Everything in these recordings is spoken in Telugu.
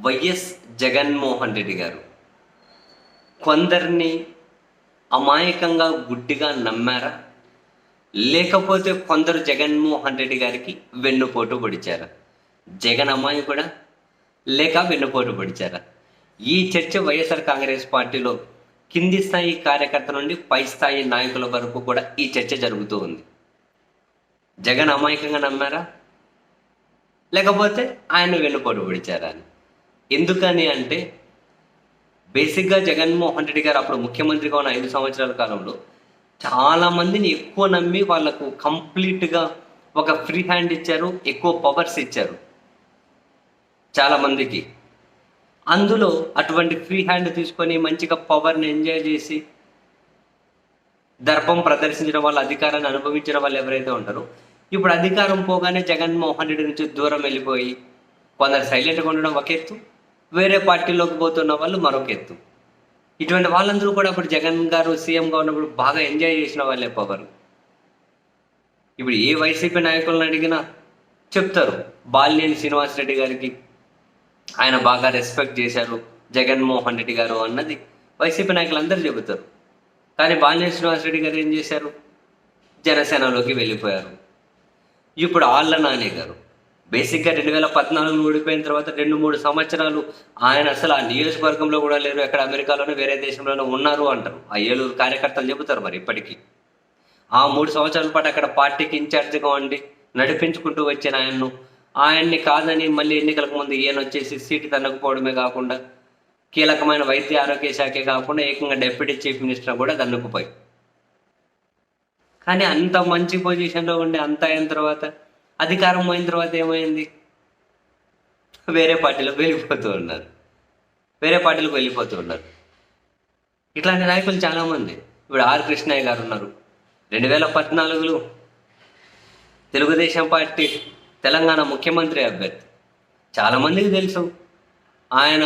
వైఎస్ జగన్మోహన్ రెడ్డి గారు కొందరిని అమాయకంగా గుడ్డిగా నమ్మారా? లేకపోతే కొందరు జగన్మోహన్ రెడ్డి గారికి వెన్నుపోటు పొడిచారా? జగన్ అమాయకుడా లేక వెన్నుపోటు పొడిచారా? ఈ చర్చ వైఎస్ఆర్ కాంగ్రెస్ పార్టీలో కింది స్థాయి కార్యకర్త నుండి పై స్థాయి నాయకుల వరకు కూడా ఈ చర్చ జరుగుతూ ఉంది. జగన్ అమాయకంగా నమ్మారా? లేకపోతే ఆయన వెన్నుపోటు పొడిచారా అని. ఎందుకని అంటే బేసిక్గా జగన్మోహన్ రెడ్డి గారు అప్పుడు ముఖ్యమంత్రిగా ఉన్న 5 సంవత్సరాల కాలంలో చాలామందిని ఎక్కువ నమ్మి వాళ్లకు కంప్లీట్గా ఒక ఫ్రీ హ్యాండ్ ఇచ్చారు, ఎక్కువ పవర్స్ ఇచ్చారు చాలామందికి. అందులో అటువంటి ఫ్రీ హ్యాండ్ తీసుకొని మంచిగా పవర్ని ఎంజాయ్ చేసి దర్పం ప్రదర్శించిన వాళ్ళు, అధికారాన్ని అనుభవించిన వాళ్ళు ఎవరైతే ఉంటారో, ఇప్పుడు అధికారం పోగానే జగన్మోహన్ రెడ్డి నుంచి దూరం వెళ్ళిపోయి కొందరు సైలెంట్గా ఉండడం ఒక ఎత్తు, వేరే పార్టీలోకి పోతున్న వాళ్ళు మరొక ఎత్తు. ఇటువంటి వాళ్ళందరూ కూడా అప్పుడు జగన్ గారు సీఎంగా ఉన్నప్పుడు బాగా ఎంజాయ్ చేసిన వాళ్ళే పవర్. ఇప్పుడు ఏ వైసీపీ నాయకులను అడిగినా చెప్తారు, బాలినేని శ్రీనివాసరెడ్డి గారికి ఆయన బాగా రెస్పెక్ట్ చేశారు జగన్మోహన్ రెడ్డి గారు అన్నది వైసీపీ నాయకులు అందరూ చెబుతారు. కానీ బాలినేని శ్రీనివాసరెడ్డి గారు ఏం చేశారు? జనసేనలోకి వెళ్ళిపోయారు. ఇప్పుడు ఆళ్ళ నాని గారు బేసిక్గా 2014 ఓడిపోయిన తర్వాత 2-3 సంవత్సరాలు ఆయన అసలు ఆ నియోజకవర్గంలో కూడా లేరు, ఎక్కడ అమెరికాలోనే వేరే దేశంలోనే ఉన్నారు అంటారు ఆ ఏలూరు కార్యకర్తలు చెబుతారు. మరి ఇప్పటికీ ఆ 3 సంవత్సరాల పాటు అక్కడ పార్టీకి ఇన్ఛార్జిగా ఉండి నడిపించుకుంటూ వచ్చిన ఆయన్ని కాదని మళ్ళీ ఎన్నికలకు ముందు ఈయన వచ్చేసి సీటు దన్నకపోవడమే కాకుండా కీలకమైన వైద్య ఆరోగ్య శాఖే కాకుండా ఏకంగా డెప్యూటీ చీఫ్ మినిస్టర్ కూడా దన్నుకుపోయి. కానీ అంత మంచి పొజిషన్లో ఉండి అంత అయిన తర్వాత అధికారం పోయిన తర్వాత ఏమైంది? వేరే పార్టీలోకి వెళ్ళిపోతూ ఉన్నారు. ఇట్లాంటి నాయకులు చాలామంది. ఇప్పుడు ఆర్ కృష్ణయ్య గారు ఉన్నారు. 2014లో తెలుగుదేశం పార్టీ తెలంగాణ ముఖ్యమంత్రి అభ్యర్థి. చాలామందికి తెలుసు ఆయన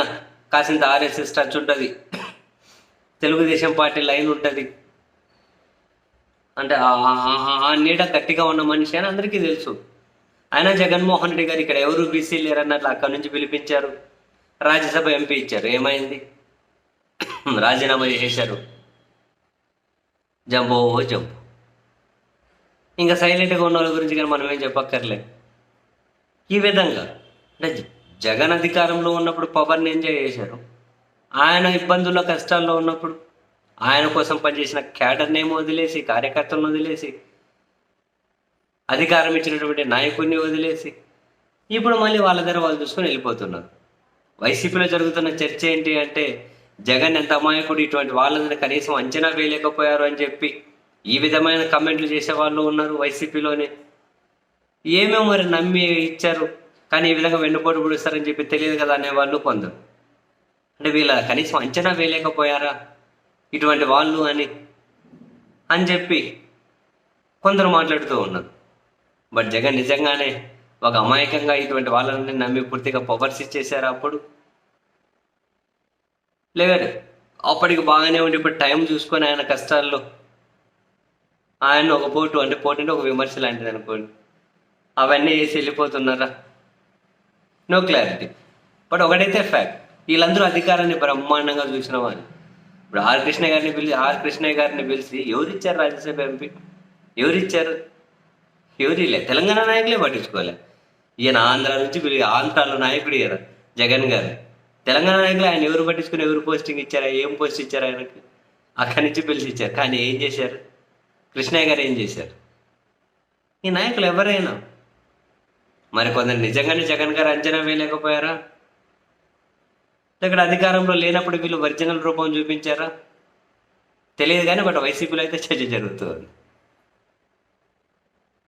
కాసింత ఆర్ఎస్ఎస్ టచ్ ఉంటుంది, తెలుగుదేశం పార్టీ లైన్ ఉంటుంది, అంటే ఆ నీడ గట్టిగా ఉన్న మనిషి అని అందరికీ తెలుసు. ఆయన జగన్మోహన్ రెడ్డి గారు ఇక్కడ ఎవరు బీసీ లేరన్నట్లు అక్కడి నుంచి పిలిపించారు, రాజ్యసభ ఎంపీ ఇచ్చారు. ఏమైంది? రాజీనామా చేశారు. జంబో. ఇంకా సైలెంట్గా ఉన్న వాళ్ళ గురించి కానీ మనం ఏం చెప్పక్కర్లే. ఈ విధంగా అంటే జగన్ అధికారంలో ఉన్నప్పుడు పవర్ని ఎంజాయ్ చేశారు. ఆయన ఇబ్బందుల్లో కష్టాల్లో ఉన్నప్పుడు ఆయన కోసం పనిచేసిన క్యాడర్ని ఏమో వదిలేసి, కార్యకర్తలను వదిలేసి, అధికారం ఇచ్చినటువంటి నాయకుడిని వదిలేసి ఇప్పుడు మళ్ళీ వాళ్ళ దగ్గర వాళ్ళు చూసుకొని వెళ్ళిపోతున్నారు. వైసీపీలో జరుగుతున్న చర్చ ఏంటి అంటే జగన్ ఎంత అమాయకుడు, ఇటువంటి వాళ్ళని కనీసం అంచనా వేయలేకపోయారు అని చెప్పి ఈ విధమైన కమెంట్లు చేసేవాళ్ళు ఉన్నారు వైసీపీలోనే. ఏమేమో మరి నమ్మి ఇచ్చారు కానీ ఈ విధంగా వెన్నుపోటు పొడుస్తారని చెప్పి తెలియదు కదా అనేవాళ్ళు కొందరు. అంటే వీళ్ళ కనీసం అంచనా వేయలేకపోయారా ఇటువంటి వాళ్ళు అని చెప్పి కొందరు మాట్లాడుతూ ఉన్నారు. బట్ జగన్ నిజంగానే ఒక అమాయకంగా ఇటువంటి వాళ్ళని నమ్మి పూర్తిగా పవర్స్ ఇచ్చేసారా? అప్పుడు లేదు, అప్పటికి బాగానే ఉండి ఇప్పుడు టైం చూసుకొని ఆయన కష్టాల్లో ఆయన ఒక పోటు అంటే ఒక విమర్శ లాంటిది అనుకోండి, అవన్నీ వేసి వెళ్ళిపోతున్నారా? No clarity. బట్ ఒకటైతే ఫ్యాక్ట్, వీళ్ళందరూ అధికారాన్ని బ్రహ్మాండంగా చూసిన వాళ్ళు. ఇప్పుడు ఆర్ కృష్ణయ్య గారిని పిలిచి ఎవరిచ్చారు రాజ్యసభ ఎంపీ? ఎవరిచ్చారు? ఎవరిలే. తెలంగాణ నాయకులే పట్టించుకోలే. ఈయన ఆంధ్ర నుంచి ఆంధ్రాలో నాయకుడు ఈయన జగన్ గారు. తెలంగాణ నాయకులు ఆయన ఎవరు పట్టించుకుని ఎవరు పోస్టింగ్ ఇచ్చారా, ఏం పోస్ట్ ఇచ్చారు ఆయనకి? అక్కడి నుంచి పిలిచి ఇచ్చారు. కానీ ఏం చేశారు? కృష్ణయ్య గారు ఏం చేశారు? ఈ నాయకులు ఎవరైనా మరి కొందరు నిజంగానే జగన్ గారు అంచనా వేయలేకపోయారా? ఇక్కడ అధికారంలో లేనప్పుడు వీళ్ళు ఒరిజినల్ రూపం చూపించారా? తెలియదు కానీ బట్ వైసీపీలో అయితే చర్చ జరుగుతుంది.